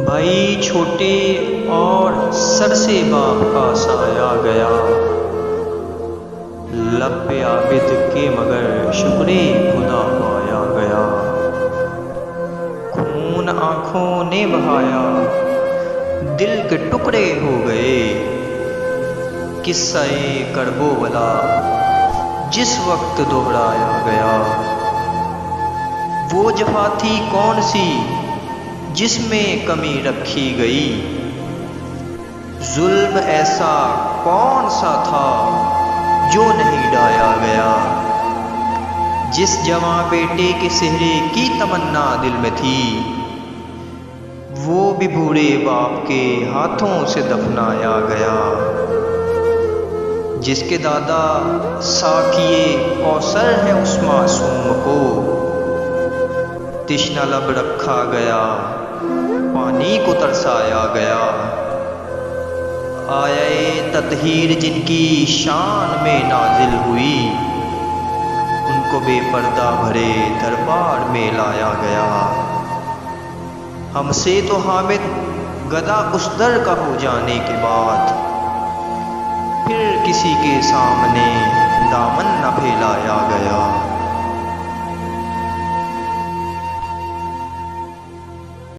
بھائی چھوٹے اور سر سے باپ کا سایہ گیا، لب پہ عابد کے مگر شکر خدا پایا گیا۔ خون آنکھوں نے بہایا، دل کے ٹکڑے ہو گئے، قصہ کرب و بلا جس وقت دہرایا گیا۔ وہ جفا تھی کون سی جس میں کمی رکھی گئی، ظلم ایسا کون سا تھا جو نہیں ڈھایا گیا۔ جس جواں بیٹے کے سہرے کی تمنا دل میں تھی، وہ بھی بوڑھے باپ کے ہاتھوں سے دفنایا گیا۔ جس کے دادا ساقیے کوثر ہے اس معصوم کو، تشنہ لب رکھا گیا، پانی کو ترسایا گیا۔ آیے تطہیر جن کی شان میں نازل ہوئی، ان کو بے پردہ بھرے دربار میں لایا گیا۔ ہم سے تو حامد گدا اس در کا ہو جانے کے بعد، پھر کسی کے سامنے دامن نہ پھیلایا گیا۔